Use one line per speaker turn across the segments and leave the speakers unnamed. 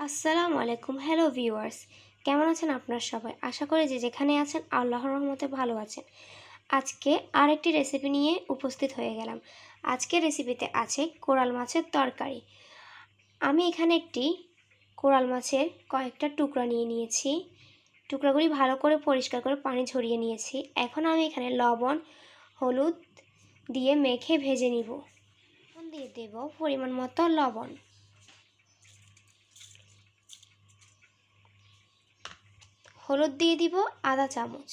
আসসালামু আলাইকুম। Hello viewers, কেমন আছেন আপনারা সবাই? আশা করি যে যেখানে আছেন আল্লাহর রহমতে ভালো আছেন। আজকে আরেকটি রেসিপি নিয়ে উপস্থিত হয়ে গেলাম। আজকের রেসিপিতে আছে কোরাল মাছের তরকারি। আমি এখানে একটি কোরাল মাছের কয়েকটা টুকরা নিয়ে নিয়েছি। টুকরাগুলি ভালো করে পরিষ্কার করে পানি ঝরিয়ে নিয়েছি। এখন আমি এখানে লবণ, হলুদ দিয়ে মেখে ভেজে নিব। এখন দিয়ে দেব পরিমাণ মতো লবণ। হলুদ দিয়ে দিব আধা চামচ,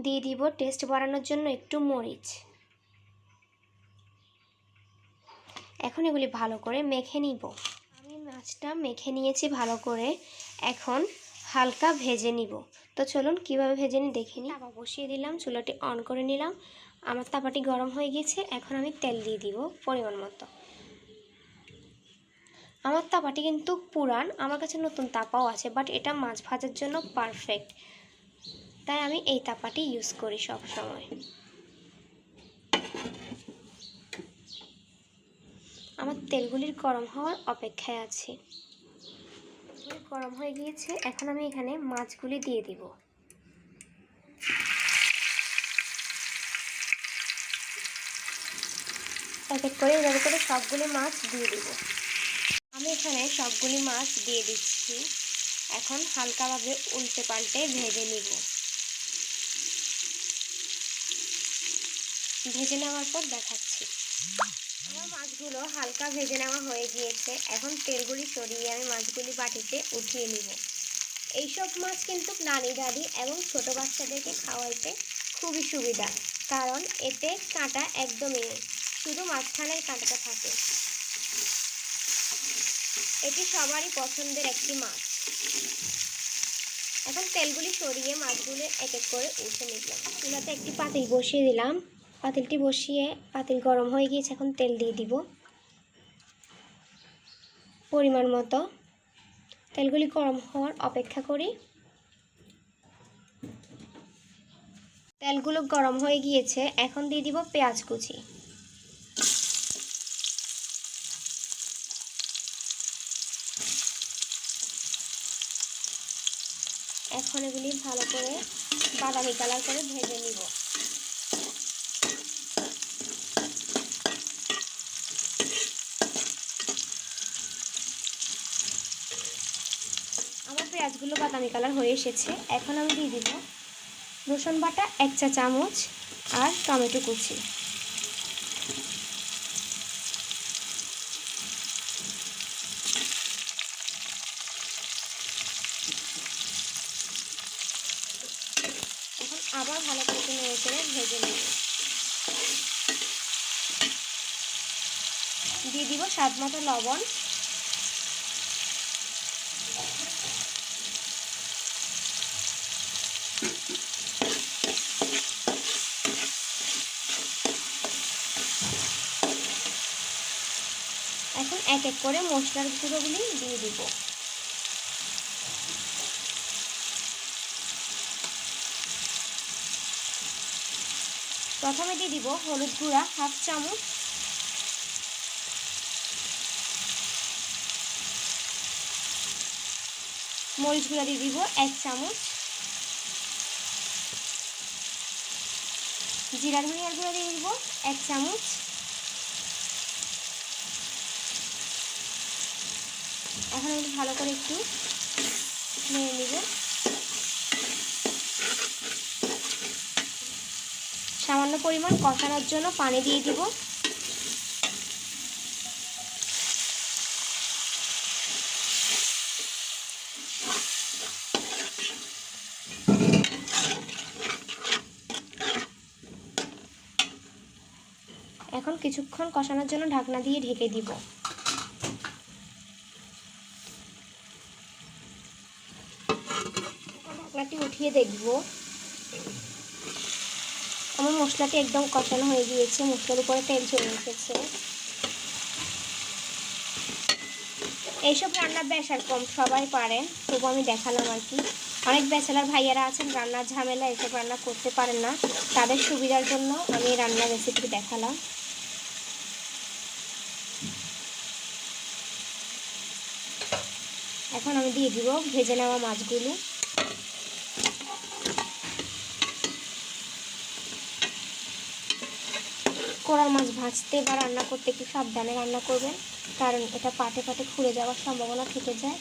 দিয়ে দিব টেস্ট বাড়ানোর জন্য একটু মরিচ। এখন এগুলি ভালো করে মেখে নিব। আমি মাছটা মেখে নিয়েছি ভালো করে, এখন হালকা ভেজে নিব। তো চলুন কিভাবে ভেজে নিই দেখে নিই। তাওয়া বসিয়ে দিলাম, চুলাটি অন করে নিলাম। আমার তাওয়াটি গরম হয়ে গেছে, এখন আমি তেল দিয়ে দিব পরিমাণ মতো। আমার তাওয়াটি কিন্তু পুরান, আমার কাছে নতুন তাওয়াও আছে, বাট এটা মাছ ভাজার জন্য পারফেক্ট, তাই আমি এই তাওয়াটি ইউজ করি সব সময়। আমার তেলগুলির গরম হওয়ার অপেক্ষায় আছি। গরম হয়ে গিয়েছে, এখন আমি এখানে মাছগুলি দিয়ে দিব। এক এক করে এভাবে করে সবগুলি মাছ দিয়ে দিব। আমি এখানে সবগুলি মাছ দিয়ে দিচ্ছি। এখন হালকাভাবে উল্টে পাল্টে ভেজে নিব। ভেজে নেওয়ার পর দেখাচ্ছি। আমার মাছগুলো হালকা ভেজে নেওয়া হয়ে গিয়েছে। এখন তেলগুলি সরিয়ে আমি মাছগুলি বাটিতে উঠিয়ে নিব। এইসব মাছ কিন্তু নানি দাদি এবং ছোট বাচ্চাদেরকে খাওয়াইতে খুবই সুবিধা, কারণ এতে কাঁটা একদমই নেই, শুধু মাঝখানের কাঁটাটা থাকে। এটি সবারই পছন্দের একটি মাছ। এখন তেলগুলি সরিয়ে মাছগুলো এক এক করে উঠে নিলাম। চুলাতে একটি পাতিল বসিয়ে দিলাম। পাতিলটি বসিয়ে পাতিল গরম হয়ে গিয়েছে, এখন তেল দিয়ে দিব পরিমাণ মতো। তেলগুলি গরম হওয়ার অপেক্ষা করি। তেলগুলো গরম হয়ে গিয়েছে, এখন দিয়ে দিব পেঁয়াজ কুচি। এখন এগুলি ভালো করে বাদামি কালার করে ভেজে নিব। আমার পেঁয়াজগুলো বাদামি কালার হয়ে এসেছে, এখন আমি দিয়ে দিব রসুন বাটা 1 চা চামচ আর টমেটো কুচি। এখন আবার ভালো করে নেড়ে চেড়ে ভেজে নিব। দিয়ে দিব স্বাদ মতো লবণ। এখন এক এক করে মশলার গুঁড়োগুলি দিয়ে দিব। প্রথমে দিয়ে দিব হলুদ গুঁড়া 1/2 চামচ, মরিচ গুঁড়া দিয়ে দিব 1 চামচ, জিরা ধনিয়ার গুঁড়া দিয়ে দিব 1 চামচ, এখন আমি ভালো করে একটু নেড়ে নিব। সামান্য পরিমাণ কষানোর জন্য পানি দিয়ে দিব। এখন কিছুক্ষণ কষানোর জন্য ঢাকনা দিয়ে ঢেকে দিব। ঢাকনাটি উঠিয়ে দেখব আমার মশলাটি একদম কষানো হয়ে গিয়েছে, মশলার উপরে তেল চলে এসেছে। এইসব রান্না বেশ আর কম সবাই পারেন, তবু আমি দেখালাম আর কি। অনেক ব্যাচেলার ভাইয়ারা আছেন রান্নার ঝামেলা এসব রান্না করতে পারেন না, তাদের সুবিধার জন্য আমি রান্নার রেসিপি দেখালাম। এখন আমি দিয়ে দিব ভেজে নেওয়া মাছগুলো। কোরাল মাছ ভাজতে বা রান্না করতে একটু সাবধানে রান্না করবেন, কারণ এটা পাটে পাটে খুলে যাওয়ার সম্ভাবনা থেকে যায়।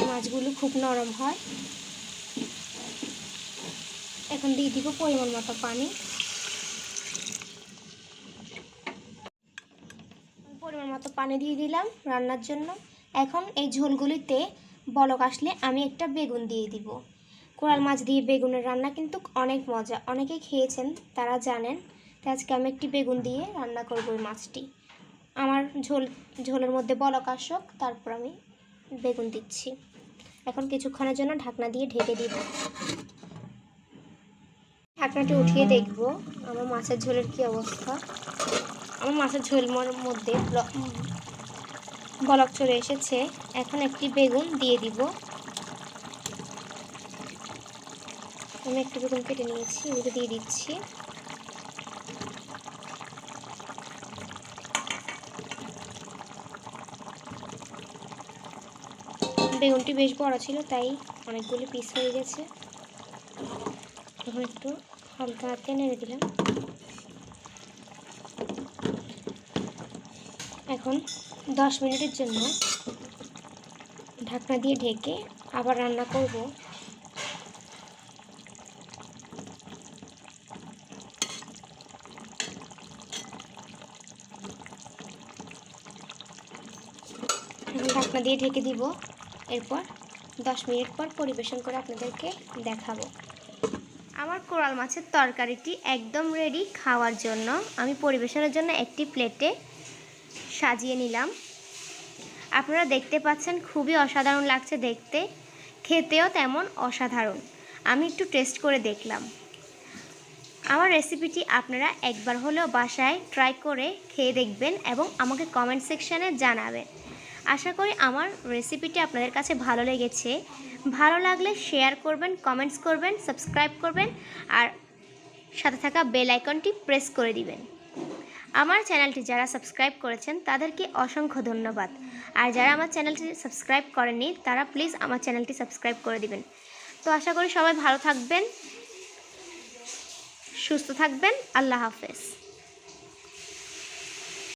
মাছগুলো খুব নরম হয়। এখন দিয়ে দিব পরিমাণ মতো পানি। পরিমাণ মতো পানি দিয়ে দিলাম রান্নার জন্য। এখন এই ঝোলগুলিতে বলক আসলে আমি একটা বেগুন দিয়ে দিব। কোরাল মাছ দিয়ে বেগুনের রান্না কিন্তু অনেক মজা, অনেকেই খেয়েছেন, তারা জানেন। তো আজকে আমি একটি বেগুন দিয়ে রান্না করব এই মাছটি। আমার ঝোলের মধ্যে বলক আসুক, তারপর আমি বেগুন দিচ্ছি। এখন কিছুক্ষণের জন্য ঢাকনা দিয়ে ঢেকে দিব। ঢাকনাটি উঠিয়ে দেখব আমার মাছের ঝোলের কি অবস্থা। আমার মাছের ঝোলের মধ্যে বলক চলে এসেছে। এখন একটি বেগুন দিয়ে দিব। আমি একটু বেগুন কেটে নিয়েছি, ওটা দিয়ে দিচ্ছি। বেগুনটি বেশ বড় ছিল, তাই অনেকগুলো পিস হয়ে গেছে। এখন একটু হালকা হাতে নেড়ে দিলাম। এখন 10 মিনিটের জন্য ঢাকনা দিয়ে ঢেকে আবার রান্না করব। এখন ঢাকনা দিয়ে ঢেকে দিব। এরপর 10 মিনিট পর পরিবেশন করে আপনাদেরকে দেখাবো। আমার কোরাল মাছের তরকারিটি একদম রেডি খাওয়ার জন্য। আমি পরিবেশনের জন্য একটি প্লেটে সাজিয়ে নিলাম। আপনারা দেখতে পাচ্ছেন খুবই অসাধারণ লাগছে দেখতে, খেতেও তেমন অসাধারণ। আমি একটু টেস্ট করে দেখলাম। আমার রেসিপিটি আপনারা একবার হলেও বাসায় ট্রাই করে খেয়ে দেখবেন এবং আমাকে কমেন্ট সেকশানে জানাবেন। আশা করি আমার রেসিপিটি আপনাদের কাছে ভালো লেগেছে। ভালো লাগলে শেয়ার করবেন, কমেন্টস করবেন, সাবস্ক্রাইব করবেন আর সাথে থাকা বেল আইকনটি প্রেস করে দিবেন। আমার চ্যানেলটি যারা সাবস্ক্রাইব করেছেন তাদেরকে অসংখ্য ধন্যবাদ। আর যারা আমার চ্যানেলটি সাবস্ক্রাইব করেননি তারা প্লিজ আমার চ্যানেলটি সাবস্ক্রাইব করে দিবেন। তো আশা করি সবাই ভালো থাকবেন, সুস্থ থাকবেন। আল্লাহ হাফেজ।